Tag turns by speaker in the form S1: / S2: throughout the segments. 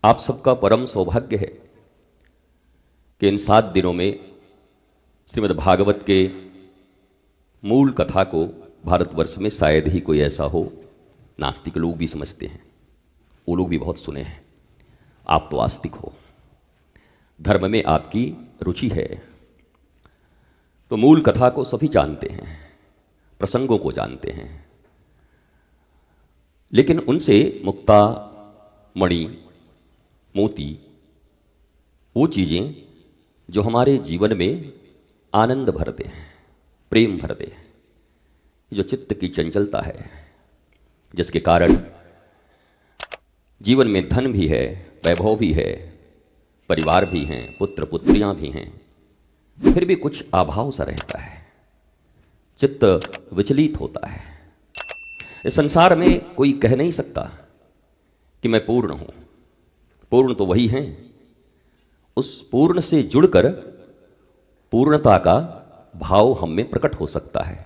S1: आप सबका परम सौभाग्य है कि इन 7 दिनों में श्रीमद् भागवत के मूल कथा को भारतवर्ष में शायद ही कोई ऐसा हो, नास्तिक लोग भी समझते हैं, वो लोग भी बहुत सुने हैं। आप तो आस्तिक हो, धर्म में आपकी रुचि है, तो मूल कथा को सभी जानते हैं, प्रसंगों को जानते हैं, लेकिन उनसे मुक्ता, मणि, मोती, वो चीज़ें जो हमारे जीवन में आनंद भरते हैं, प्रेम भरते हैं, जो चित्त की चंचलता है, जिसके कारण जीवन में धन भी है, वैभव भी है, परिवार भी हैं, पुत्र पुत्रियां भी हैं, फिर भी कुछ अभाव सा रहता है, चित्त विचलित होता है। इस संसार में कोई कह नहीं सकता कि मैं पूर्ण हूं। पूर्ण तो वही हैं, उस पूर्ण से जुड़कर पूर्णता का भाव हम में प्रकट हो सकता है।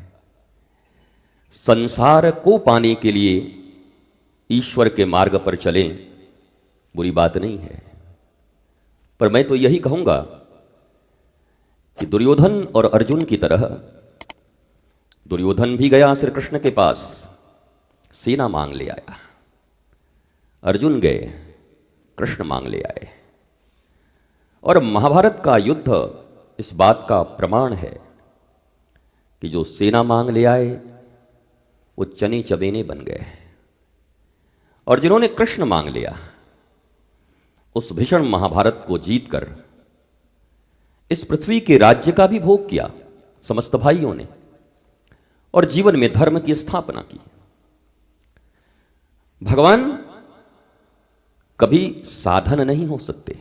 S1: संसार को पाने के लिए ईश्वर के मार्ग पर चलें, बुरी बात नहीं है, पर मैं तो यही कहूंगा कि दुर्योधन और अर्जुन की तरह दुर्योधन भी गया श्री कृष्ण के पास, सेना मांग ले आया। अर्जुन गए, कृष्ण मांग ले आए। और महाभारत का युद्ध इस बात का प्रमाण है कि जो सेना मांग ले आए वो चने चबेने बन गए, और जिन्होंने कृष्ण मांग लिया उस भीषण महाभारत को जीतकर इस पृथ्वी के राज्य का भी भोग किया समस्त भाइयों ने, और जीवन में धर्म की स्थापना की। भगवान कभी साधन नहीं हो सकते।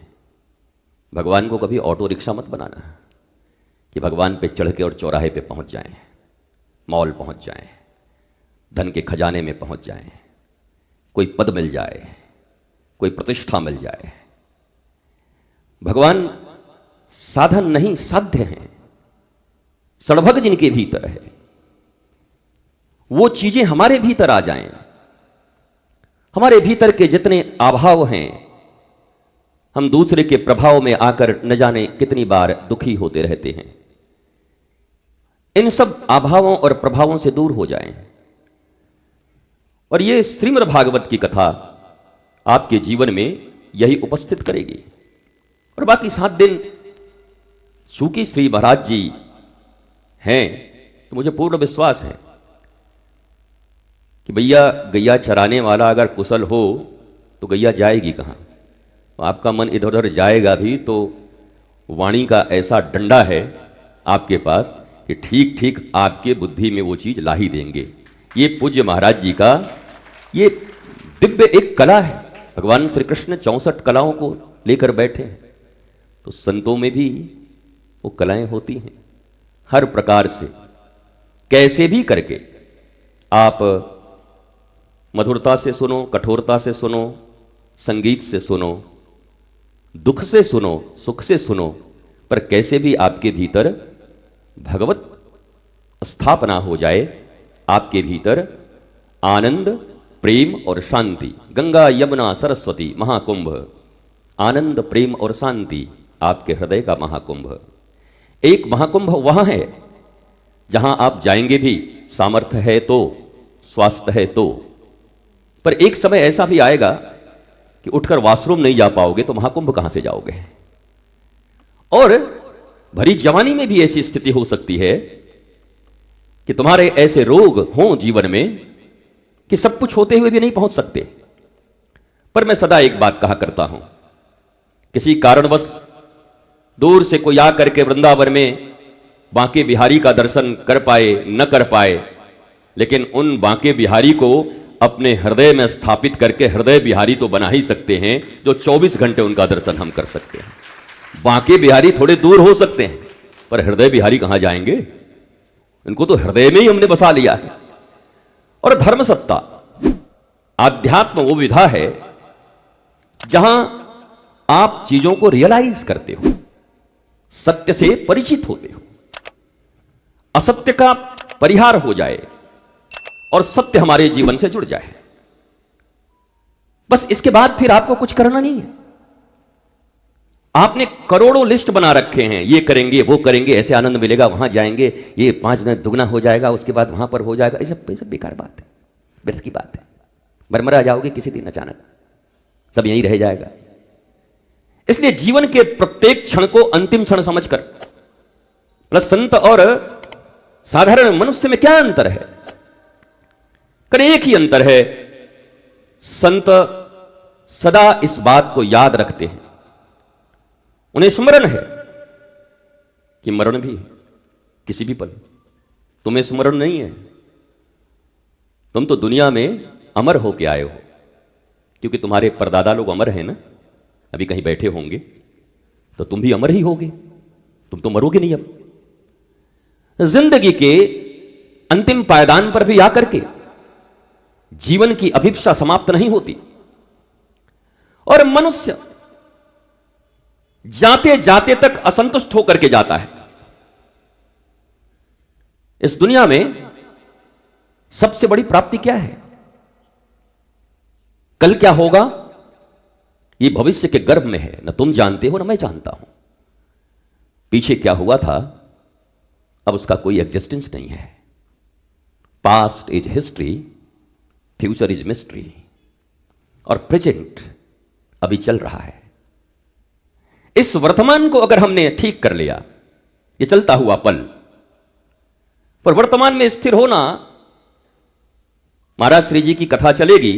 S1: भगवान को कभी ऑटो रिक्शा मत बनाना कि भगवान पे चढ़ के और चौराहे पे पहुंच जाएं, मॉल पहुंच जाएं, धन के खजाने में पहुंच जाएं, कोई पद मिल जाए, कोई प्रतिष्ठा मिल जाए। भगवान साधन नहीं, साध्य हैं। सड़भग जिनके भीतर है, वो चीजें हमारे भीतर आ जाएं। हमारे भीतर के जितने अभाव हैं, हम दूसरे के प्रभाव में आकर न जाने कितनी बार दुखी होते रहते हैं। इन सब अभावों और प्रभावों से दूर हो जाएं, और ये श्रीमद् भागवत की कथा आपके जीवन में यही उपस्थित करेगी। और बाकी 7 दिन चूंकि श्री महाराज जी हैं, तो मुझे पूर्ण विश्वास है कि भैया गैया चराने वाला अगर कुशल हो तो गैया जाएगी कहाँ। आपका मन इधर उधर जाएगा भी तो वाणी का ऐसा डंडा है आपके पास कि ठीक ठीक आपके बुद्धि में वो चीज़ ला ही देंगे। ये पूज्य महाराज जी का ये दिव्य एक कला है। भगवान श्री कृष्ण 64 कलाओं को लेकर बैठे हैं, तो संतों में भी वो कलाएं होती हैं। हर प्रकार से कैसे भी करके आप मधुरता से सुनो, कठोरता से सुनो, संगीत से सुनो, दुख से सुनो, सुख से सुनो, पर कैसे भी आपके भीतर भगवत स्थापना हो जाए, आपके भीतर आनंद, प्रेम और शांति। गंगा, यमुना, सरस्वती, महाकुंभ, आनंद, प्रेम और शांति आपके हृदय का महाकुंभ। एक महाकुंभ वहां है जहां आप जाएंगे भी सामर्थ्य है तो, स्वास्थ्य है तो, पर एक समय ऐसा भी आएगा कि उठकर वॉशरूम नहीं जा पाओगे तो महाकुंभ कहां से जाओगे। और भरी जवानी में भी ऐसी स्थिति हो सकती है कि तुम्हारे ऐसे रोग हों जीवन में कि सब कुछ होते हुए भी नहीं पहुंच सकते। पर मैं सदा एक बात कहा करता हूं, किसी कारणवश दूर से कोई आकर के वृंदावन में बांके बिहारी का दर्शन कर पाए न कर पाए, लेकिन उन बांके बिहारी को अपने हृदय में स्थापित करके हृदय बिहारी तो बना ही सकते हैं, जो 24 घंटे उनका दर्शन हम कर सकते हैं। बांके बिहारी थोड़े दूर हो सकते हैं, पर हृदय बिहारी कहां जाएंगे? इनको तो हृदय में ही हमने बसा लिया है। और धर्म सत्ता, आध्यात्म वो विधा है जहां आप चीजों को रियलाइज करते हो, सत्य से परिचित होते हो, असत्य का परिहार हो जाए और सत्य हमारे जीवन से जुड़ जाए। बस इसके बाद फिर आपको कुछ करना नहीं है। आपने करोड़ों लिस्ट बना रखे हैं, ये करेंगे वो करेंगे, ऐसे आनंद मिलेगा, वहां जाएंगे, ये 5 गुना दुगना हो जाएगा, उसके बाद वहां पर हो जाएगा। ये सब बेकार बात है, व्यर्थ की बात है। मरमरा जाओगे किसी दिन अचानक, सब यहीं रह जाएगा। इसलिए जीवन के प्रत्येक क्षण को अंतिम क्षण समझकर, प्लस संत और साधारण मनुष्य में क्या अंतर है? करें एक ही अंतर है, संत सदा इस बात को याद रखते हैं, उन्हें स्मरण है कि मरण भी है किसी भी पल। तुम्हें स्मरण नहीं है, तुम तो दुनिया में अमर होके आए हो, क्योंकि तुम्हारे परदादा लोग अमर हैं ना, अभी कहीं बैठे होंगे, तो तुम भी अमर ही होगे, तुम तो मरोगे नहीं। अब जिंदगी के अंतिम पायदान पर भी आकर के जीवन की अभिप्सा समाप्त नहीं होती, और मनुष्य जाते जाते तक असंतुष्ट होकर के जाता है। इस दुनिया में सबसे बड़ी प्राप्ति क्या है? कल क्या होगा ये भविष्य के गर्भ में है, न तुम जानते हो न मैं जानता हूं। पीछे क्या हुआ था अब उसका कोई एग्जिस्टेंस नहीं है। Past is history, future is mystery, और प्रेजेंट अभी चल रहा है। इस वर्तमान को अगर हमने ठीक कर लिया, ये चलता हुआ पल, पर वर्तमान में स्थिर होना, महाराज श्री जी की कथा चलेगी,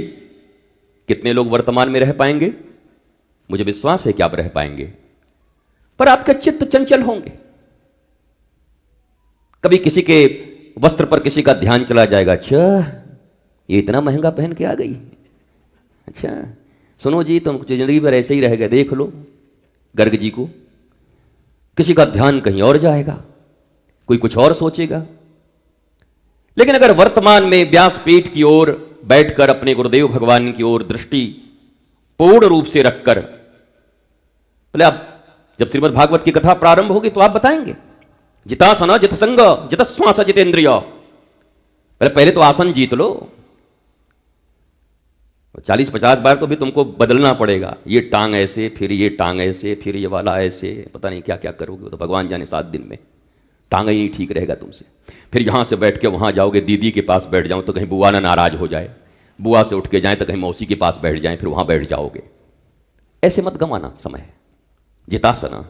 S1: कितने लोग वर्तमान में रह पाएंगे? मुझे विश्वास है कि आप रह पाएंगे, पर आपके चित्त चंचल होंगे। कभी किसी के वस्त्र पर किसी का ध्यान चला जाएगा, अच्छा ये इतना महंगा पहन के आ गई, अच्छा सुनो जी तुम जिंदगी भर ऐसे ही रह गए, देख लो गर्ग जी को। किसी का ध्यान कहीं और जाएगा, कोई कुछ और सोचेगा। लेकिन अगर वर्तमान में व्यासपीठ की ओर बैठकर अपने गुरुदेव भगवान की ओर दृष्टि पूर्ण रूप से रखकर, बोले आप जब श्रीमद् भागवत की कथा प्रारंभ होगी तो आप बताएंगे, जितासना जितसंग जितश्वास जितेंद्रिय, पहले तो आसन जीत लो, 40-50 बार तो भी तुमको बदलना पड़ेगा, ये टांग ऐसे, फिर ये टांग ऐसे, फिर ये वाला ऐसे, पता नहीं क्या क्या करोगे, तो भगवान जाने 7 दिन में टांग ही ठीक रहेगा तुमसे। फिर यहां से बैठ के वहां जाओगे, दीदी के पास बैठ जाओ तो कहीं बुआ ना नाराज हो जाए, बुआ से उठ के जाए तो कहीं मौसी के पास बैठ जाए, फिर वहां बैठ जाओगे। ऐसे मत गंवाना समय। जितासना,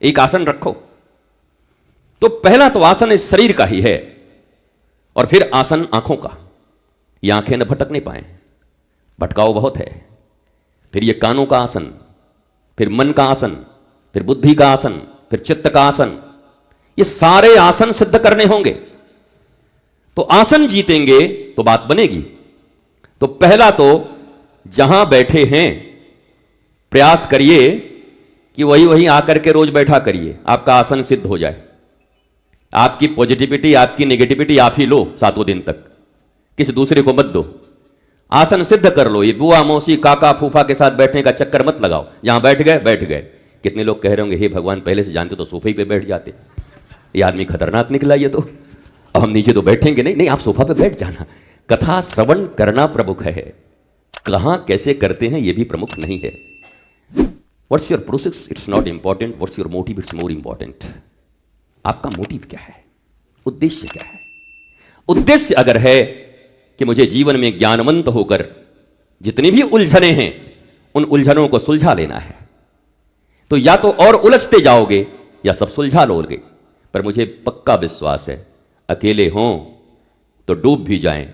S1: एक आसन रखो। तो पहला तो आसन इस शरीर का ही है, और फिर आसन आंखों का, ये आंखें न भटकने पाए, भटकाव बहुत है। फिर ये कानों का आसन, फिर मन का आसन, फिर बुद्धि का आसन, फिर चित्त का आसन, ये सारे आसन सिद्ध करने होंगे। तो आसन जीतेंगे तो बात बनेगी। तो पहला तो जहां बैठे हैं प्रयास करिए कि वही वही आकर के रोज बैठा करिए, आपका आसन सिद्ध हो जाए। आपकी पॉजिटिविटी, आपकी नेगेटिविटी आप ही लो 7 दिन तक, किसी दूसरे को मत दो। आसन सिद्ध कर लो। ये बुआ मौसी काका फूफा के साथ बैठने का चक्कर मत लगाओ, जहां बैठ गए बैठ गए। कितने लोग कह रहे होंगे, हे भगवान पहले से जानते तो सोफे पे बैठ जाते, ये आदमी खतरनाक निकला, ये तो अब हम नीचे तो बैठेंगे नहीं। नहीं, आप सोफा पे बैठ जाना। कथा श्रवण करना प्रमुख है, कहां कैसे करते हैं ये भी प्रमुख नहीं है। What's your process, it's not important, what's your motive, it's more important. आपका मोटिव क्या है, उद्देश्य क्या है? उद्देश्य अगर है कि मुझे जीवन में ज्ञानवंत होकर जितनी भी उलझने हैं उन उलझनों को सुलझा लेना है, तो या तो और उलझते जाओगे या सब सुलझा लोगे। पर मुझे पक्का विश्वास है, अकेले हों तो डूब भी जाएं,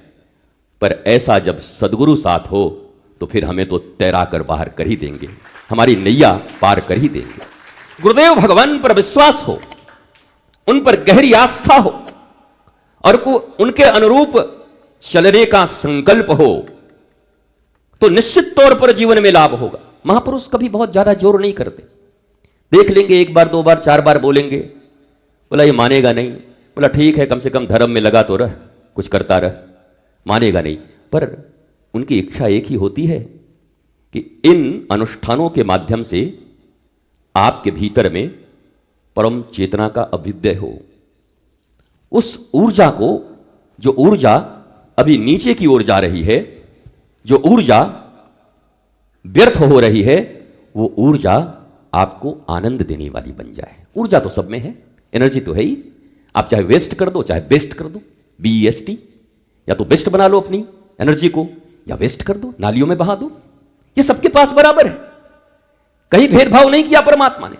S1: पर ऐसा जब सदगुरु साथ हो तो फिर हमें तो तैरा कर बाहर कर ही देंगे, हमारी नैया पार कर ही देंगे। गुरुदेव भगवान पर विश्वास हो, उन पर गहरी आस्था हो, और उनके अनुरूप चलने का संकल्प हो, तो निश्चित तौर पर जीवन में लाभ होगा। महापुरुष कभी बहुत ज्यादा जोर नहीं करते। देख लेंगे, 1 बार 2 बार 4 बार बोलेंगे, बोला ये मानेगा नहीं, बोला ठीक है कम से कम धर्म में लगा तो रह, कुछ करता रह, मानेगा नहीं। पर उनकी इच्छा एक ही होती है कि इन अनुष्ठानों के माध्यम से आपके भीतर में परम चेतना का अभ्युदय हो। उस ऊर्जा को, जो ऊर्जा अभी नीचे की ओर जा रही है, जो ऊर्जा व्यर्थ हो रही है, वो ऊर्जा आपको आनंद देने वाली बन जाए। ऊर्जा तो सब में है, एनर्जी तो है ही। आप चाहे वेस्ट कर दो चाहे बेस्ट कर दो, BEST, या तो बेस्ट बना लो अपनी एनर्जी को या वेस्ट कर दो, नालियों में बहा दो। ये सबके पास बराबर है, कहीं भेदभाव नहीं किया परमात्मा ने,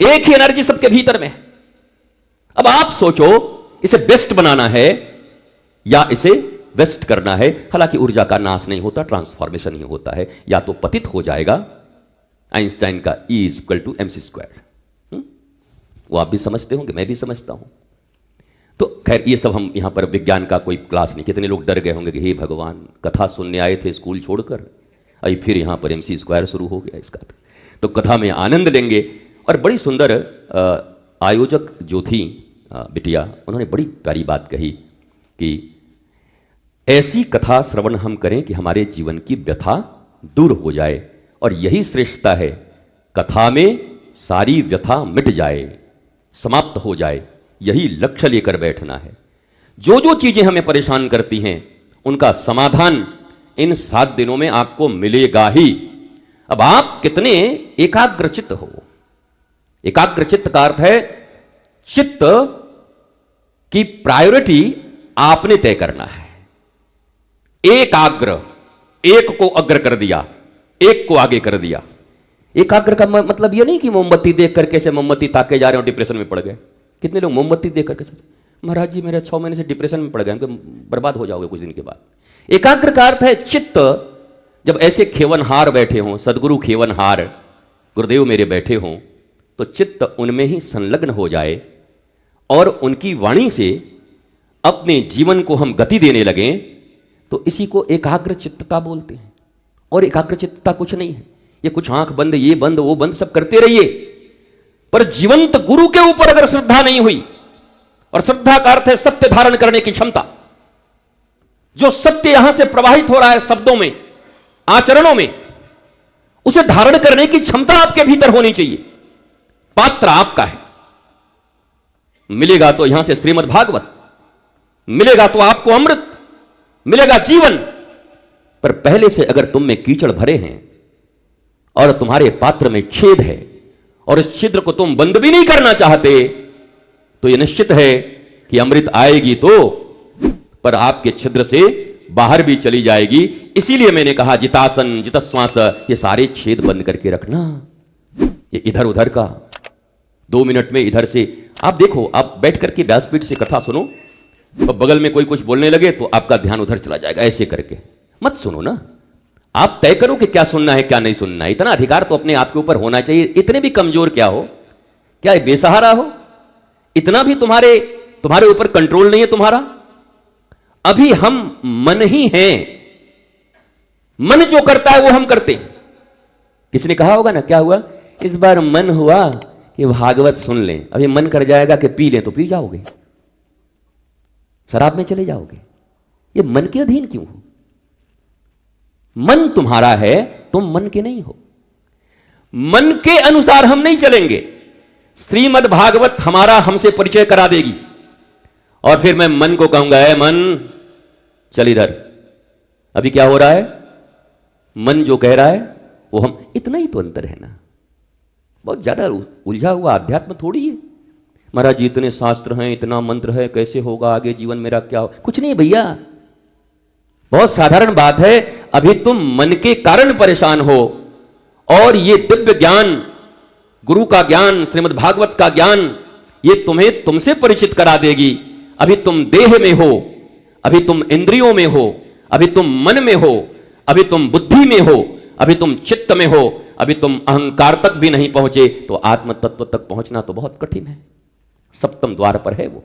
S1: एक ही एनर्जी सबके भीतर में है। अब आप सोचो इसे बेस्ट बनाना है या इसे वेस्ट करना है। हालांकि ऊर्जा का नाश नहीं होता, ट्रांसफॉर्मेशन ही होता है। या तो पतित हो जाएगा, आइंस्टाइन का E=mc², वो आप भी समझते होंगे, मैं भी समझता हूं। तो खैर ये सब हम यहां पर विज्ञान का कोई क्लास नहीं। कितने लोग डर गए होंगे कि हे भगवान, कथा सुनने आए थे स्कूल छोड़कर, अभी फिर यहां पर mc² शुरू हो गया इसका। तो कथा में आनंद लेंगे। और बड़ी सुंदर आयोजक जो थी बिटिया, उन्होंने बड़ी प्यारी बात कही कि ऐसी कथा श्रवण हम करें कि हमारे जीवन की व्यथा दूर हो जाए, और यही श्रेष्ठता है, कथा में सारी व्यथा मिट जाए, समाप्त हो जाए, यही लक्ष्य लेकर बैठना है। जो जो चीजें हमें परेशान करती हैं उनका समाधान इन 7 दिनों में आपको मिलेगा ही। अब आप कितने एकाग्रचित्त हो। एकाग्रचित्त का अर्थ है चित्त की प्रायोरिटी आपने तय करना है। एकाग्र, एक को अग्र कर दिया, एक को आगे कर दिया। एकाग्र का मतलब यह नहीं कि मोमबत्ती देख करके से मोमबत्ती ताके जा रहे हो डिप्रेशन में पड़ गए। कितने लोग मोमबत्ती देख करके महाराज जी मेरे 6 महीने से डिप्रेशन में पड़ गए, बर्बाद हो जाओगे कुछ दिन के बाद। एकाग्र का अर्थ है चित्त जब ऐसे खेवनहार बैठे हों, सदगुरु खेवनहार गुरुदेव मेरे बैठे हों, तो चित्त उनमें ही संलग्न हो जाए और उनकी वाणी से अपने जीवन को हम गति देने लगें, तो इसी को एकाग्र चित्तता बोलते हैं। और एकाग्र चित्तता कुछ नहीं है, ये कुछ आंख बंद, ये बंद, वो बंद, सब करते रहिए, पर जीवंत गुरु के ऊपर अगर श्रद्धा नहीं हुई, और श्रद्धा का अर्थ है सत्य धारण करने की क्षमता, जो सत्य यहां से प्रवाहित हो रहा है शब्दों में, आचरणों में, उसे धारण करने की क्षमता आपके भीतर होनी चाहिए। पात्र आपका है। मिलेगा तो यहां से श्रीमद् भागवत, मिलेगा तो आपको अमृत, मिलेगा जीवन। पर पहले से अगर तुम में कीचड़ भरे हैं और तुम्हारे पात्र में छेद है और इस छिद्र को तुम बंद भी नहीं करना चाहते, तो यह निश्चित है कि अमृत आएगी तो, पर आपके छिद्र से बाहर भी चली जाएगी। इसीलिए मैंने कहा जितासन जितश्वास, ये सारे छेद बंद करके रखना। ये इधर उधर का 2 मिनट में इधर से आप देखो, आप बैठ करके व्यासपीठ से कथा सुनो, तो बगल में कोई कुछ बोलने लगे तो आपका ध्यान उधर चला जाएगा। ऐसे करके मत सुनो ना, आप तय करो कि क्या सुनना है क्या नहीं सुनना है। इतना अधिकार तो अपने आप के ऊपर होना चाहिए। इतने भी कमजोर क्या हो, क्या बेसहारा हो, इतना भी तुम्हारे ऊपर कंट्रोल नहीं है तुम्हारा। अभी हम मन ही हैं, मन जो करता है वो हम करते हैं। किसी ने कहा होगा ना, क्या हुआ इस बार मन हुआ कि भागवत सुन लें, अभी मन कर जाएगा कि पी लें, तो पी जाओगे, शराब में चले जाओगे। ये मन के अधीन क्यों हो? मन तुम्हारा है, तुम मन के नहीं हो। मन के अनुसार हम नहीं चलेंगे। श्रीमद् भागवत हमारा हमसे परिचय करा देगी, और फिर मैं मन को कहूंगा, है मन चल इधर। अभी क्या हो रहा है, मन जो कह रहा है वो हम, इतना ही तो अंतर है ना। बहुत ज्यादा उलझा हुआ अध्यात्म थोड़ी है। महाराज जी इतने शास्त्र हैं, इतना मंत्र है, कैसे होगा आगे जीवन मेरा, क्या हो? कुछ नहीं भैया, बहुत साधारण बात है। अभी तुम मन के कारण परेशान हो, और ये दिव्य ज्ञान, गुरु का ज्ञान, श्रीमद् भागवत का ज्ञान, ये तुम्हें तुमसे परिचित करा देगी। अभी तुम देह में हो, अभी तुम इंद्रियों में हो, अभी तुम मन में हो, अभी तुम बुद्धि में हो, अभी तुम चित्त में हो, अभी तुम अहंकार तक भी नहीं पहुंचे, तो आत्म तत्व तक पहुंचना तो बहुत कठिन है। सप्तम द्वार पर है वो,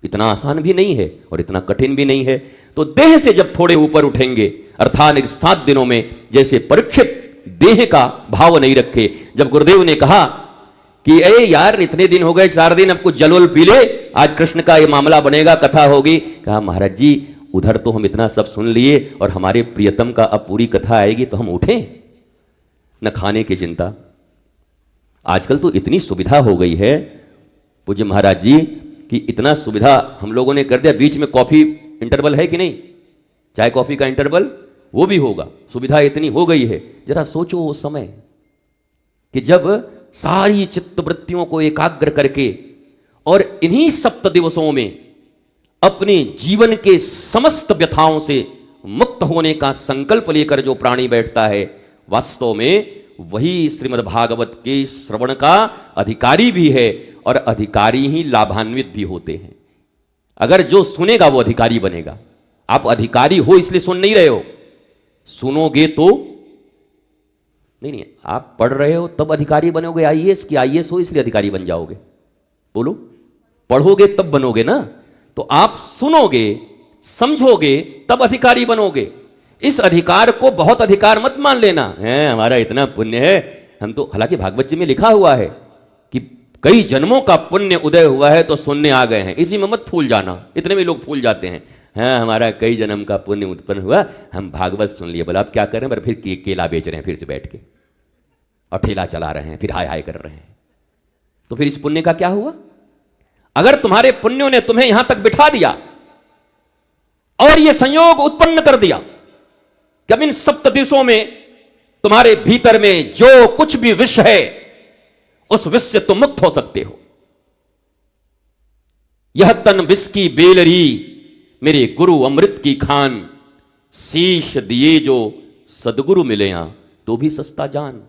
S1: इतना आसान भी नहीं है और इतना कठिन भी नहीं है। तो देह से जब थोड़े ऊपर उठेंगे, अर्थात इन 7 दिनों में जैसे परीक्षित देह का भाव नहीं रखे, जब गुरुदेव ने कहा कि ए यार इतने दिन हो गए, 4 दिन, अब कुछ जलवल पी ले, आज कृष्ण का ये मामला बनेगा, कथा होगी। कहा महाराज जी उधर तो हम इतना सब सुन लिए, और हमारे प्रियतम का अब पूरी कथा आएगी तो हम उठें, न खाने की चिंता। आजकल तो इतनी सुविधा हो गई है पूज्य महाराज जी कि इतना सुविधा हम लोगों ने कर दिया। बीच में कॉफी इंटरवल है कि नहीं, चाय कॉफी का इंटरवल वो भी होगा। सुविधा इतनी हो गई है। जरा सोचो वो समय कि जब सारी चित्तवृत्तियों को एकाग्र करके और इन्हीं सप्त दिवसों में अपने जीवन के समस्त व्यथाओं से मुक्त होने का संकल्प लेकर जो प्राणी बैठता है, वास्तव में वही श्रीमद् भागवत के श्रवण का अधिकारी भी है और अधिकारी ही लाभान्वित भी होते हैं। अगर जो सुनेगा वो अधिकारी बनेगा। आप अधिकारी हो इसलिए सुन नहीं रहे हो, सुनोगे तो नहीं, आप पढ़ रहे हो तब अधिकारी बनोगे आईएएस की, आईएएस हो इसलिए अधिकारी बन जाओगे। बोलो, पढ़ोगे तब बनोगे ना। तो आप सुनोगे, समझोगे, तब अधिकारी बनोगे। इस अधिकार को बहुत अधिकार मत मान लेना है, हमारा इतना पुण्य है हम तो, हालांकि भागवत जी में लिखा हुआ है कि कई जन्मों का पुण्य उदय हुआ है तो सुनने आ गए हैं, इसी में मत फूल जाना। इतने में लोग फूल जाते हैं, हाँ हमारा कई जन्म का पुण्य उत्पन्न हुआ, हम भागवत सुन लिए। बोला आप क्या कर रहे हैं? पर फिर केला बेच रहे हैं फिर से बैठ के, और ठेला चला रहे हैं, फिर हाय हाय कर रहे हैं। तो फिर इस पुण्य का क्या हुआ? अगर तुम्हारे पुण्यों ने तुम्हें यहां तक बिठा दिया और यह संयोग उत्पन्न कर दिया कि अब इन सप्त दिवसों में तुम्हारे भीतर में जो कुछ भी विष है उस विष से तुम मुक्त हो सकते हो। यह तन विष की बेलरी, मेरे गुरु अमृत की खान, शीश दिए जो सदगुरु मिले यहां तो भी सस्ता जान।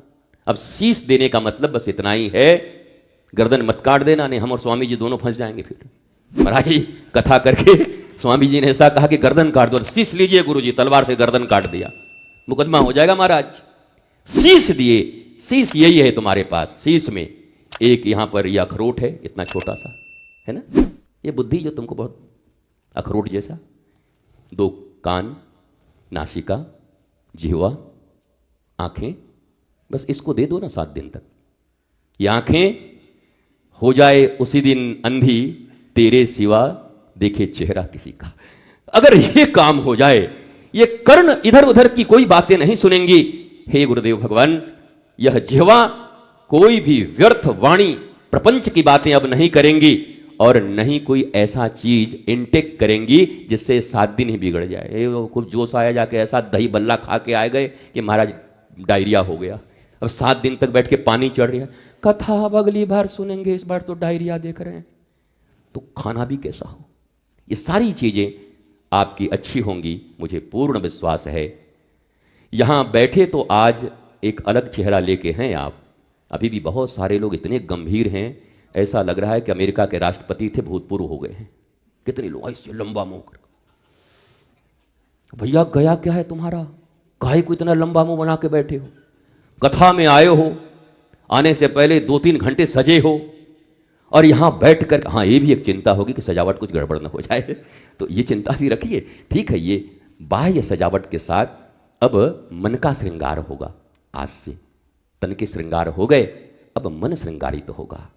S1: अब शीश देने का मतलब बस इतना ही है, गर्दन मत काट देना, नहीं हम और स्वामी जी दोनों फंस जाएंगे। फिर महाराज कथा करके स्वामी जी ने ऐसा कहा कि गर्दन काट दो, शीश लीजिए गुरु जी, तलवार से गर्दन काट दिया, मुकदमा हो जाएगा महाराज। शीश दिए, शीश यही है तुम्हारे पास। शीश में एक यहां पर यह अखरोट है, इतना छोटा सा है ना, ये बुद्धि जो तुमको बहुत अखरोट जैसा, 2 कान, नासिका, जिह्वा, आंखें, बस इसको दे दो ना 7 दिन तक। ये आंखें हो जाए उसी दिन अंधी, तेरे सिवा देखे चेहरा किसी का। अगर ये काम हो जाए, ये कर्ण इधर उधर की कोई बातें नहीं सुनेंगी। हे गुरुदेव भगवान, यह जिह्वा कोई भी व्यर्थ वाणी प्रपंच की बातें अब नहीं करेंगी और नहीं कोई ऐसा चीज इनटेक करेंगी जिससे 7 दिन ही बिगड़ जाए। खूब जोश आया, जाके ऐसा दही बल्ला खा के आ गए कि महाराज डायरिया हो गया। अब 7 दिन तक बैठ के पानी चढ़ रहा है, कथा अब अगली बार सुनेंगे, इस बार तो डायरिया देख रहे हैं, तो खाना भी कैसा हो। ये सारी चीजें आपकी अच्छी होंगी, मुझे पूर्ण विश्वास है। यहां बैठे तो आज एक अलग चेहरा लेके हैं आप, अभी भी बहुत सारे लोग इतने गंभीर हैं, ऐसा लग रहा है कि अमेरिका के राष्ट्रपति थे, भूतपूर्व हो गए हैं। कितने लोग ऐसे लंबा मुंह कर, भैया गया क्या है तुम्हारा, काहे को इतना लंबा मुंह बना के बैठे हो। कथा में आए हो, आने से पहले 2-3 घंटे सजे हो और यहां बैठ कर, हाँ ये भी एक चिंता होगी कि सजावट कुछ गड़बड़ न हो जाए, तो ये चिंता भी रखिए। ठीक है, ये बाह्य सजावट के साथ अब मन का श्रृंगार होगा। आज से तन के श्रृंगार हो गए, अब मन श्रृंगारित तो होगा।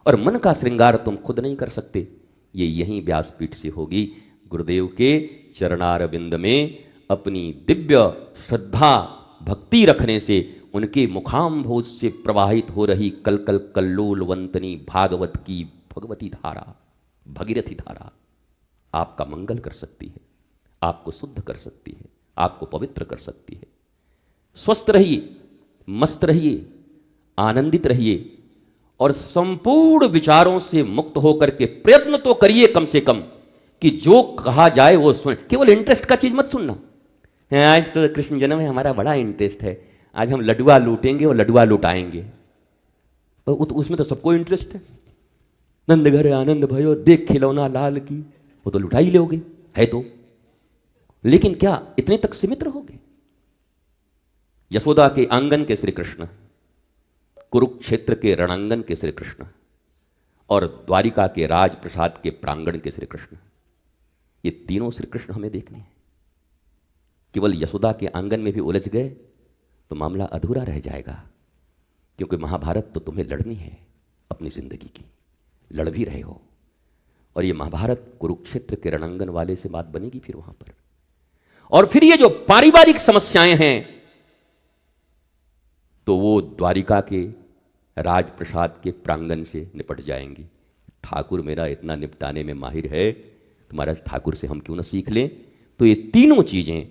S1: और मन का श्रृंगार तुम खुद नहीं कर सकते, ये यहीं व्यासपीठ से होगी। गुरुदेव के चरणारविंद में अपनी दिव्य श्रद्धा भक्ति रखने से, उनके मुखाम्भोज से प्रवाहित हो रही कल कल कल्लोलवंतनी भागवत की भगवती धारा, भगीरथी धारा आपका मंगल कर सकती है, आपको शुद्ध कर सकती है, आपको पवित्र कर सकती है। स्वस्थ रहिए, मस्त रहिए, आनंदित रहिए और संपूर्ण विचारों से मुक्त होकर के प्रयत्न तो करिए कम से कम कि जो कहा जाए वो सुन। केवल इंटरेस्ट का चीज मत सुनना, आज तो कृष्ण जन्म है, हमारा बड़ा इंटरेस्ट है, आज हम लडुआ लूटेंगे और लडुआ लुटाएंगे, तो उसमें तो सबको इंटरेस्ट है। नंद घर आनंद भयो, देख खिलौना लाल की, वो तो लुटा ही लोगे है तो, लेकिन क्या इतने तक सीमित रहोगे? यशोदा के आंगन के श्री कृष्ण, कुरुक्षेत्र के रणांगन के श्री कृष्ण और द्वारिका के राजप्रसाद के प्रांगण के श्री कृष्ण, ये तीनों श्री कृष्ण हमें देखने हैं। केवल यशोदा के आंगन में भी उलझ गए तो मामला अधूरा रह जाएगा, क्योंकि महाभारत तो तुम्हें लड़नी है अपनी जिंदगी की, लड़ भी रहे हो। और ये महाभारत कुरुक्षेत्र के रणांगन वाले से बात बनेगी फिर वहां पर। और फिर ये जो पारिवारिक समस्याएं हैं तो वो द्वारिका के राजप्रसाद के प्रांगण से निपट जाएंगी। ठाकुर मेरा इतना निपटाने में माहिर है, तुम्हारा ठाकुर से हम क्यों ना सीख लें। तो ये तीनों चीजें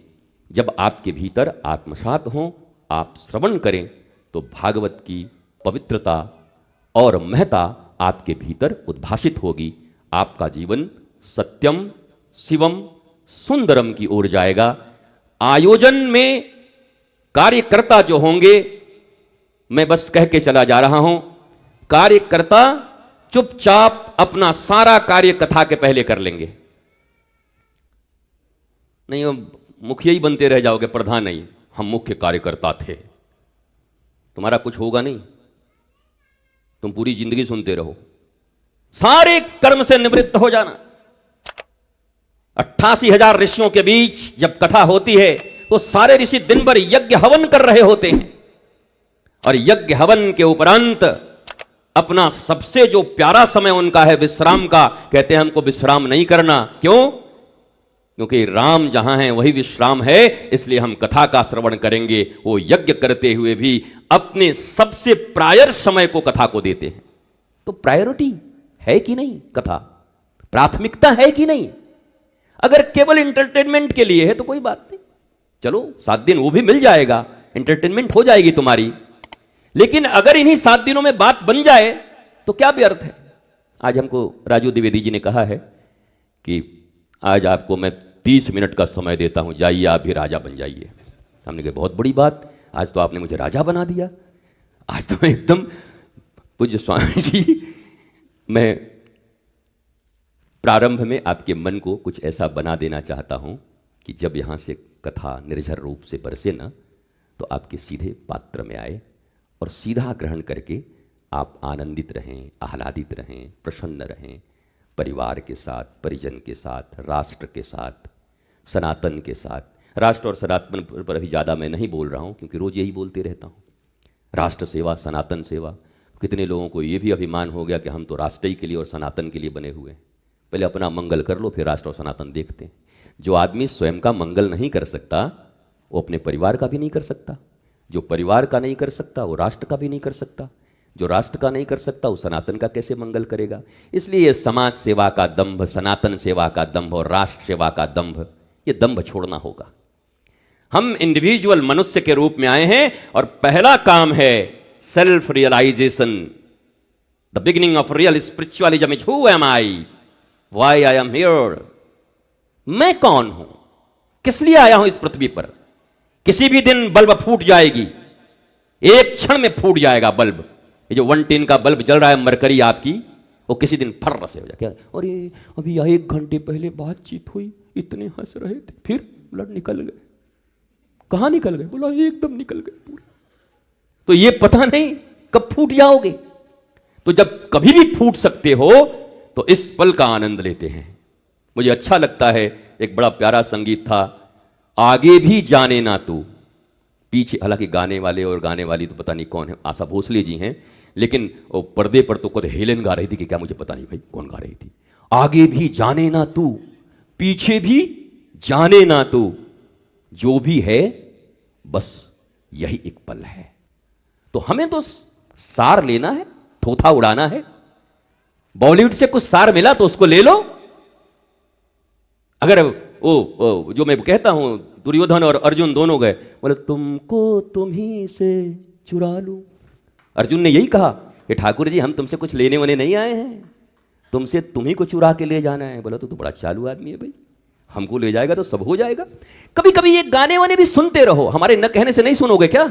S1: जब आपके भीतर आत्मसात हों, आप श्रवण करें, तो भागवत की पवित्रता और महता आपके भीतर उद्भाषित होगी। आपका जीवन सत्यम शिवम सुंदरम की ओर जाएगा। आयोजन में कार्यकर्ता जो होंगे, मैं बस कह के चला जा रहा हूं, कार्यकर्ता चुपचाप अपना सारा कार्य कथा के पहले कर लेंगे। नहीं मुखिया ही बनते रह जाओगे, प्रधान नहीं, हम मुख्य कार्यकर्ता थे, तुम्हारा कुछ होगा नहीं, तुम पूरी जिंदगी सुनते रहो। सारे कर्म से निवृत्त हो जाना। 88,000 ऋषियों के बीच जब कथा होती है तो सारे ऋषि दिन भर यज्ञ हवन कर रहे होते हैं, और यज्ञ हवन के उपरांत अपना सबसे जो प्यारा समय उनका है विश्राम का, कहते हैं हमको विश्राम नहीं करना। क्यों? क्योंकि राम जहां है वही विश्राम है, इसलिए हम कथा का श्रवण करेंगे। वो यज्ञ करते हुए भी अपने सबसे प्रायर समय को कथा को देते हैं। तो प्रायोरिटी है कि नहीं? कथा प्राथमिकता है कि नहीं? अगर केवल इंटरटेनमेंट के लिए है तो कोई बात नहीं, चलो 7 दिन वो भी मिल जाएगा, इंटरटेनमेंट हो जाएगी तुम्हारी। लेकिन अगर इन्हीं 7 दिनों में बात बन जाए तो क्या व्यर्थ है। आज हमको राजू द्विवेदी जी ने कहा है कि आज आपको मैं 30 मिनट का समय देता हूं, जाइए आप भी राजा बन जाइए। हमने कहा बहुत बड़ी बात, आज तो आपने मुझे राजा बना दिया। आज तो मैं एकदम पूज्य स्वामी जी, मैं प्रारंभ में आपके मन को कुछ ऐसा बना देना चाहता हूं कि जब यहां से कथा निर्झर रूप से बरसे ना, तो आपके सीधे पात्र में आए और सीधा ग्रहण करके आप आनंदित रहें, आह्लादित रहें, प्रसन्न रहें, परिवार के साथ, परिजन के साथ, राष्ट्र के साथ, सनातन के साथ। राष्ट्र और सनातन पर अभी ज़्यादा मैं नहीं बोल रहा हूँ, क्योंकि रोज़ यही बोलते रहता हूँ, राष्ट्र सेवा, सनातन सेवा। कितने लोगों को ये भी अभिमान हो गया कि हम तो राष्ट्र ही के लिए और सनातन के लिए बने हुए हैं। पहले अपना मंगल कर लो, फिर राष्ट्र और सनातन देखते हैं। जो आदमी स्वयं का मंगल नहीं कर सकता, वो अपने परिवार का भी नहीं कर सकता। जो परिवार का नहीं कर सकता, वो राष्ट्र का भी नहीं कर सकता। जो राष्ट्र का नहीं कर सकता, वो सनातन का कैसे मंगल करेगा। इसलिए ये समाज सेवा का दंभ, सनातन सेवा का दंभ और राष्ट्र सेवा का दंभ, ये दंभ छोड़ना होगा। हम इंडिविजुअल मनुष्य के रूप में आए हैं और पहला काम है self realisation. The beginning of real spiritualism is who am I, why I am here. मैं कौन हूं, किस लिए आया हूं इस पृथ्वी पर। किसी भी दिन बल्ब फूट जाएगी, एक क्षण में फूट जाएगा बल्ब। ये जो 1 टिन का बल्ब जल रहा है मरकरी आपकी, वो किसी दिन फर्र से हो जाए। क्या और ये अभी 1 घंटे पहले बातचीत हुई, इतने हंस रहे थे, फिर ब्लड निकल गए। कहां निकल गए? बोला एकदम निकल गए पूरे। तो ये पता नहीं कब फूट जाओगे। तो जब कभी भी फूट सकते हो तो इस पल का आनंद लेते हैं। मुझे अच्छा लगता है, एक बड़ा प्यारा संगीत था, आगे भी जाने ना तू पीछे। हालांकि गाने वाले और गाने वाली तो पता नहीं कौन है, आशा भोसले जी हैं, लेकिन वो पर्दे पर तो खुद हेलेन गा रही थी कि क्या, मुझे पता नहीं भाई कौन गा रही थी। आगे भी जाने ना तू, पीछे भी जाने ना तू, जो भी है बस यही एक पल है। तो हमें तो सार लेना है, थोथा उड़ाना है। बॉलीवुड से कुछ सार मिला तो उसको ले लो। अगर वो जो मैं कहता हूं, दुर्योधन और अर्जुन दोनों गए, बोले तुमको तुम ही से चुरा लूं। अर्जुन ने यही कहा कि ठाकुर जी हम तुमसे कुछ लेने वाले नहीं आए हैं, तुमसे तुम्ही को चुरा के ले जाना है। बोला तो बड़ा चालू आदमी है भाई, हमको ले जाएगा तो सब हो जाएगा। कभी कभी ये गाने वाने भी सुनते रहो, हमारे न कहने से नहीं सुनोगे क्या।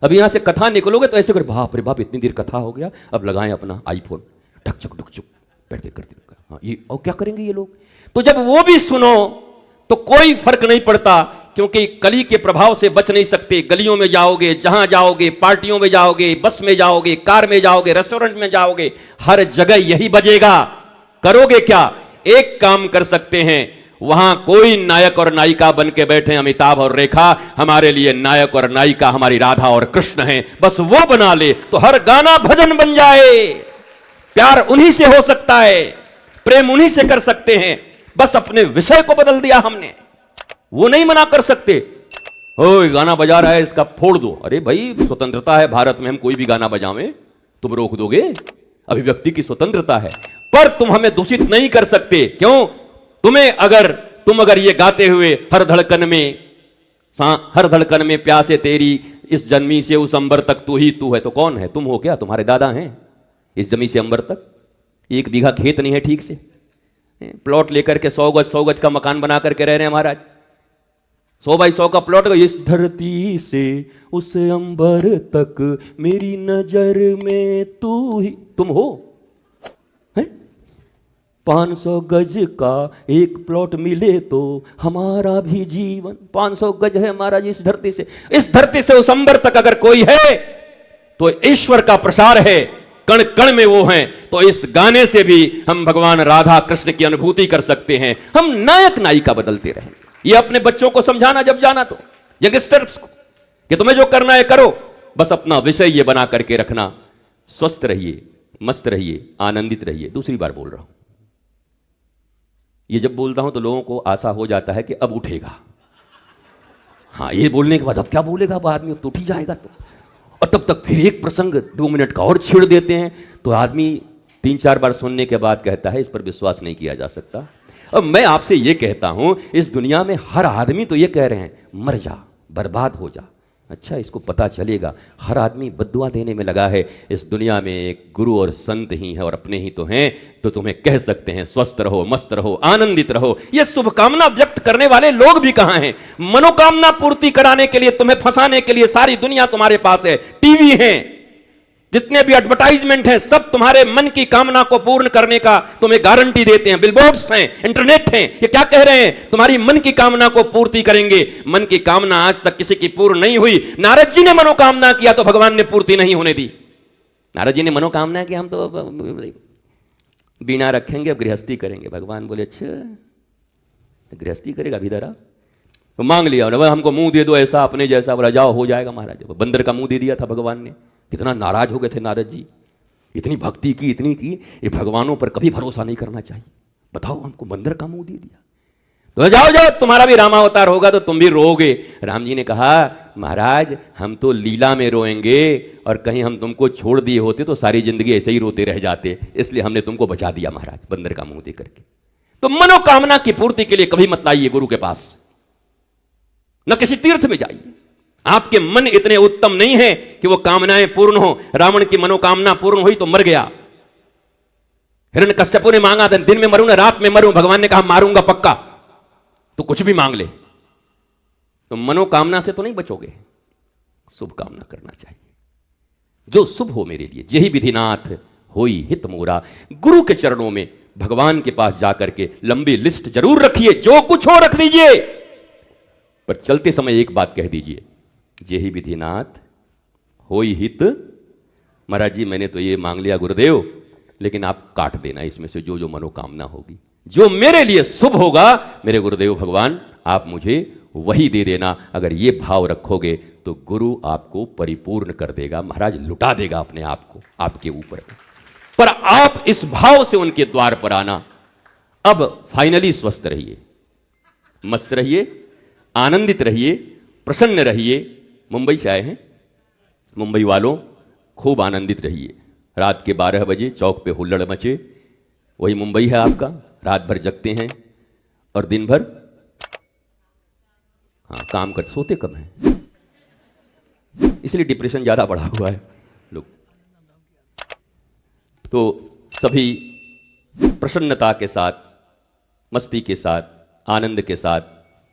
S1: अब यहां से कथा निकलोगे तो ऐसे कर, बाप रे बाप इतनी देर कथा हो गया, अब लगाएं अपना आईफोन, ढकचक ढुकचुक बैठ के करते। हाँ ये और क्या करेंगे ये लोग। तो जब वो भी सुनो तो कोई फर्क नहीं पड़ता, क्योंकि कली के प्रभाव से बच नहीं सकते। गलियों में जाओगे, जहां जाओगे, पार्टियों में जाओगे, बस में जाओगे, कार में जाओगे, रेस्टोरेंट में जाओगे, हर जगह यही बजेगा। करोगे क्या? एक काम कर सकते हैं, वहां कोई नायक और नायिका बन के बैठे, अमिताभ और रेखा, हमारे लिए नायक और नायिका हमारी राधा और कृष्ण हैं, बस वो बना ले तो हर गाना भजन बन जाए। प्यार उन्हीं से हो सकता है, प्रेम उन्हीं से कर सकते हैं, बस अपने विषय को बदल दिया हमने, वो नहीं मना कर सकते। ओ गाना बजा रहा है इसका फोड़ दो। अरे भाई स्वतंत्रता है भारत में, हम कोई भी गाना बजावें, तुम रोक दोगे? अभिव्यक्ति की स्वतंत्रता है, पर तुम हमें दूषित नहीं कर सकते। क्यों? तुम अगर ये गाते हुए हर धड़कन में प्यासे तेरी, इस जन्मी से उस अंबर तक तू ही तू है, तो कौन है? तुम हो क्या? तुम्हारे दादा हैं? इस जमीन से अंबर तक 1 बीघा खेत नहीं है ठीक से, प्लॉट लेकर के 100 गज का मकान बना करके रह रहे हैं महाराज। 100 बाई 100 का प्लॉट। इस धरती से उस अंबर तक मेरी नजर में तू ही तुम हो। 500 गज का एक प्लॉट मिले तो हमारा भी जीवन। 500 गज है महाराज इस धरती से, इस धरती से उस अंबर तक अगर कोई है तो ईश्वर का प्रसार है, कण कण में वो हैं। तो इस गाने से भी हम भगवान राधा कृष्ण की अनुभूति कर सकते हैं। हम नायक नायिका बदलते रहेंगे। ये अपने बच्चों को समझाना जब जाना तो यंगस्टर्स को कि तुम्हें जो करना है करो, बस अपना विषय ये बना करके रखना। स्वस्थ रहिए, मस्त रहिए, आनंदित रहिए। दूसरी बार बोल रहा हूं, ये जब बोलता हूं तो लोगों को आशा हो जाता है कि अब उठेगा। हाँ, ये बोलने के बाद अब क्या बोलेगा अब आदमी, अब तो उठ ही जाएगा। तो और तब तक फिर एक प्रसंग 2 मिनट का और छेड़ देते हैं तो आदमी 3-4 बार सुनने के बाद कहता है इस पर विश्वास नहीं किया जा सकता। अब मैं आपसे ये कहता हूं, इस दुनिया में हर आदमी तो ये कह रहे हैं मर जा, बर्बाद हो जा। अच्छा, इसको पता चलेगा हर आदमी बद्दुआ देने में लगा है। इस दुनिया में एक गुरु और संत ही है और अपने ही तो हैं, तो तुम्हें कह सकते हैं स्वस्थ रहो, मस्त रहो, आनंदित रहो। ये शुभकामना व्यक्त करने वाले लोग भी कहां हैं? मनोकामना पूर्ति कराने के लिए, तुम्हें फंसाने के लिए सारी दुनिया तुम्हारे पास है। टीवी है, जितने भी एडवर्टाइजमेंट हैं, सब तुम्हारे मन की कामना को पूर्ण करने का तुम्हें गारंटी देते हैं। बिलबोर्ड्स हैं, इंटरनेट हैं, ये क्या कह रहे हैं? तुम्हारी मन की कामना को पूर्ति करेंगे। मन की कामना आज तक किसी की पूर्ण नहीं हुई। नारद जी ने मनोकामना किया तो भगवान ने पूर्ति नहीं होने दी। नारद जी ने मनोकामना की हम तो बीणा रखेंगे, अब गृहस्थी करेंगे। भगवान बोले अच्छा गृहस्थी करेगा अभिधरा? तो मांग लिया, हमको मुंह दे दो ऐसा अपने जैसा। बोला जाओ हो जाएगा महाराज। बंदर का मुंह दे दिया था भगवान ने। कितना नाराज हो गए थे नारद जी। इतनी भक्ति की, इतनी की, ये भगवानों पर कभी भरोसा नहीं करना चाहिए। बताओ, हमको बंदर का मुंह दे दिया। तो जाओ जाओ, तुम्हारा भी रामावतार होगा तो तुम भी रोओगे। राम जी ने कहा महाराज हम तो लीला में रोएंगे, और कहीं हम तुमको छोड़ दिए होते तो सारी जिंदगी ऐसे ही रोते रह जाते, इसलिए हमने तुमको बचा दिया महाराज बंदर का मुंह दे करके। तो मनोकामना की पूर्ति के लिए कभी मत लाइए गुरु के पास, न किसी तीर्थ में जाइए। आपके मन इतने उत्तम नहीं है कि वो कामनाएं पूर्ण हो। रावण की मनोकामना पूर्ण हुई तो मर गया। हिरण्यकश्यप ने मांगा था दिन में मरूं ना रात में मरूं, भगवान ने कहा मारूंगा पक्का, तो कुछ भी मांग ले। तो मनोकामना से तो नहीं बचोगे, शुभ कामना करना चाहिए। जो शुभ हो मेरे लिए, यही विधिनाथ होई हित मोरा। गुरु के चरणों में, भगवान के पास जाकर के लंबी लिस्ट जरूर रखिए, जो कुछ हो रख दीजिए, पर चलते समय एक बात कह दीजिए, यही विधिनाथ होई हित। महाराज जी मैंने तो ये मांग लिया गुरुदेव, लेकिन आप काट देना इसमें से जो जो मनोकामना होगी, जो मेरे लिए शुभ होगा मेरे गुरुदेव भगवान आप मुझे वही दे देना। अगर ये भाव रखोगे तो गुरु आपको परिपूर्ण कर देगा, महाराज लुटा देगा अपने आप को आपके ऊपर। पर आप इस भाव से उनके द्वार पर आना। अब फाइनली स्वस्थ रहिए, मस्त रहिए, आनंदित रहिए, प्रसन्न रहिए। मुंबई से आए हैं, मुंबई वालों खूब आनंदित रहिए। रात के 12 बजे चौक पे हुल्लड़ मचे, वही मुंबई है आपका। रात भर जगते हैं और दिन भर हाँ काम करते, सोते कम हैं, इसलिए डिप्रेशन ज्यादा बढ़ा हुआ है लोग। तो सभी प्रसन्नता के साथ, मस्ती के साथ, आनंद के साथ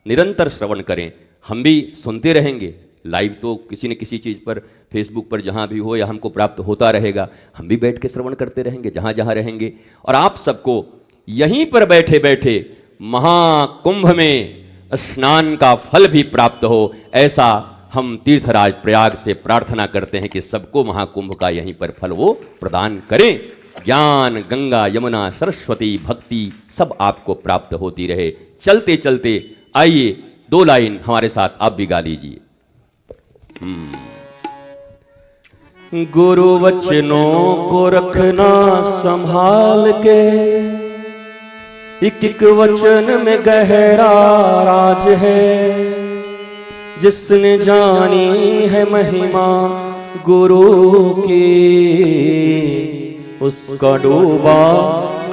S1: निरंतर श्रवण करें। हम भी सुनते रहेंगे, लाइव तो किसी न किसी चीज़ पर, फेसबुक पर जहाँ भी हो या हमको प्राप्त होता रहेगा। हम भी बैठ के श्रवण करते रहेंगे जहाँ जहाँ रहेंगे। और आप सबको यहीं पर बैठे बैठे महाकुंभ में स्नान का फल भी प्राप्त हो, ऐसा हम तीर्थराज प्रयाग से प्रार्थना करते हैं कि सबको महाकुंभ का यहीं पर फल वो प्रदान करें। ज्ञान गंगा यमुना सरस्वती भक्ति सब आपको प्राप्त होती रहे। चलते चलते आइए 2 लाइन हमारे साथ आप भी गा लीजिए। गुरु वचनों को रखना संभाल के, एक एक वचन में गहरा राज है। जिसने जानी है महिमा गुरु की, उसका डूबा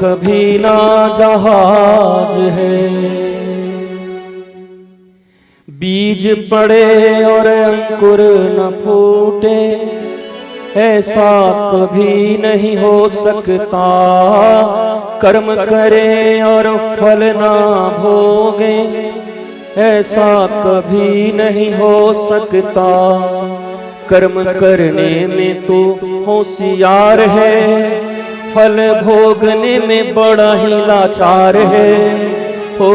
S1: कभी ना जहाज है। बीज पड़े और अंकुर न फूटे, ऐसा कभी नहीं हो सकता। कर्म करें और फल ना भोगे, ऐसा कभी नहीं हो सकता। कर्म करने में तो होशियार है, फल भोगने में बड़ा ही लाचार है। हो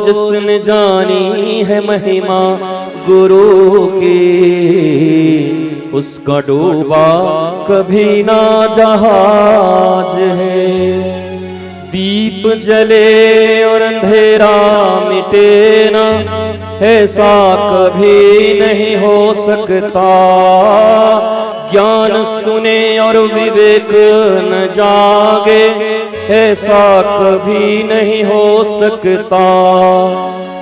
S1: जिसने जानी है महिमा गुरु की, उसका डूबा कभी ना जहाज है। दीप जले और अंधेरा मिटे ना, ऐसा कभी नहीं हो सकता। ज्ञान सुने और विवेक न जागे, ऐसा कभी नहीं हो सकता।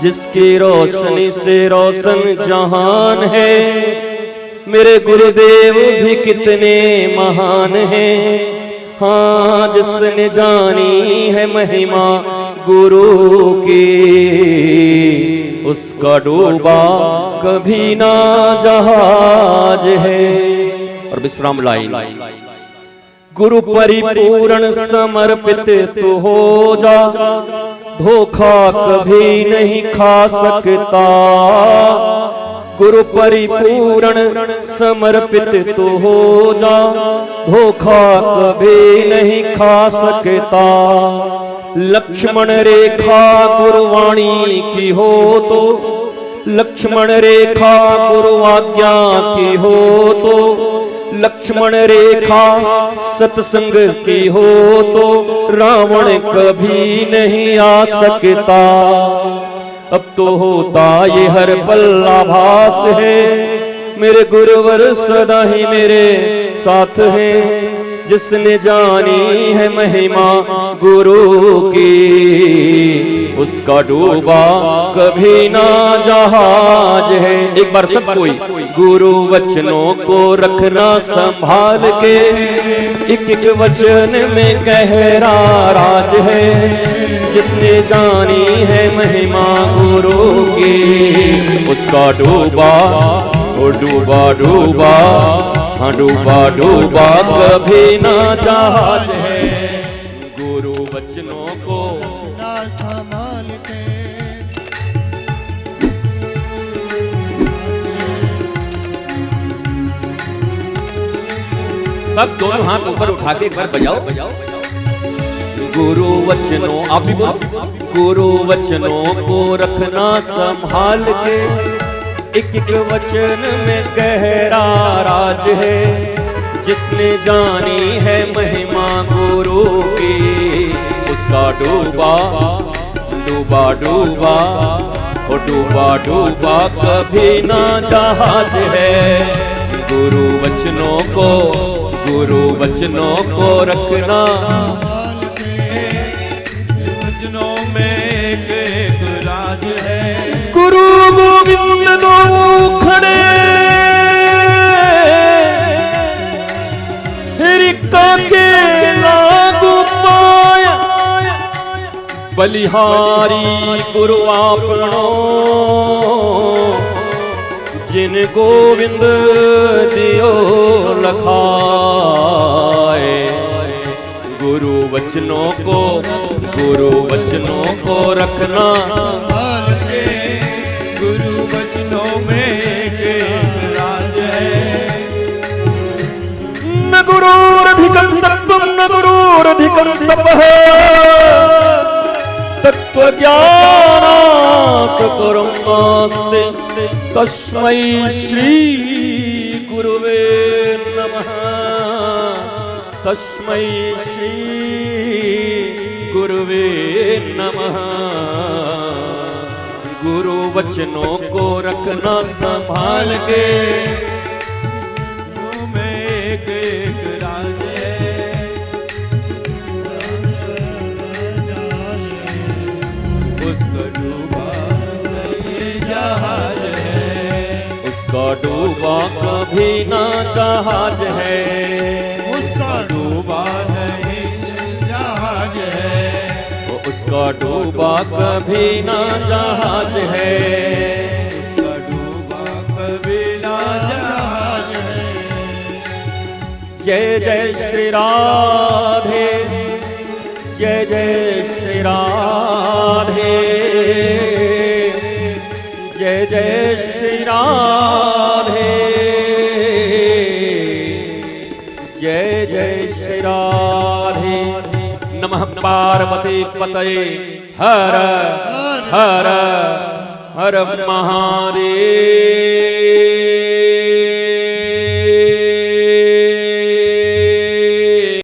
S1: जिसकी रोशनी से रोशन जहान है, मेरे गुरुदेव भी कितने महान हैं। हाँ जिसने जानी है महिमा गुरु की, उसका डूबा कभी ना जहाज है। और विश्राम लाइन, गुरु परिपूर्ण समर्पित तो हो जा, धोखा कभी नहीं खा सकता। गुरु परिपूर्ण समर्पित तो हो जा, धोखा कभी नहीं खा सकता। लक्ष्मण रेखा गुरुवाणी की हो तो, लक्ष्मण रेखा गुरु आज्ञा की हो तो, लक्ष्मण रेखा सत्संग की हो तो, रावण कभी नहीं आ सकता। अब तो होता ये हर पल आभास है, मेरे गुरुवर सदा ही मेरे साथ हैं। जिसने जानी है महिमा गुरु की, उसका डूबा कभी ना जहाज है। एक बार सब कोई, गुरु वचनों को रखना संभाल के, एक एक वचन में गहरा राज है। जिसने जानी है महिमा गुरु की, उसका डूबा ओ डूबा डूबा, हाँ डूबा डूबा कभी ना जहाज है। गुरु वचनों को ना संभाल के, सब दोनों हाथ ऊपर उठा के एक बार बजाओ बजाओ। गुरु वचनों, आप भी बोलो, गुरु वचनों को रखना संभाल के, एक एक वचन में गहरा राज है। जिसने जानी है महिमा गुरु की, उसका डूबा डूबा डूबा ओ डूबा डूबा कभी ना जहाज है। गुरु वचनों को, गुरु वचनों को रखना, वचनों में एक राज है। गुरु गोविंद दो खड़े, रिक्का के लागू पाया, बलिहारी गुरु आपनो, जिन गोविंद दियो लखाए। गुरु वचनों को, गुरु वचनों को रखना, गुरु वचनों में एक राज है। न गुरुरधिकं तत्त्वं न गुरुरधिकं तपः, तत्त्व ज्ञानात् परं नास्ति। तस्मै श्री गुरुवे नमः, तस्मै श्री गुरुवे नमः। गुरु वचनों को रखना संभाल के, में एक एक राज है। उसका डूबा नहीं जहाज है, उसका डूबा कभी ना जहाज है। उसका डूबा नहीं जहाज है, उसका डूबा कभी ना जहाज है। उसका डूबा कभी ना जहाज है। जय जय श्री राधे, जय जय श्री राधे, जय जय श्री राधे, जय जय श्री राधे। नमः पार्वती पतये हर हर हर महादेव।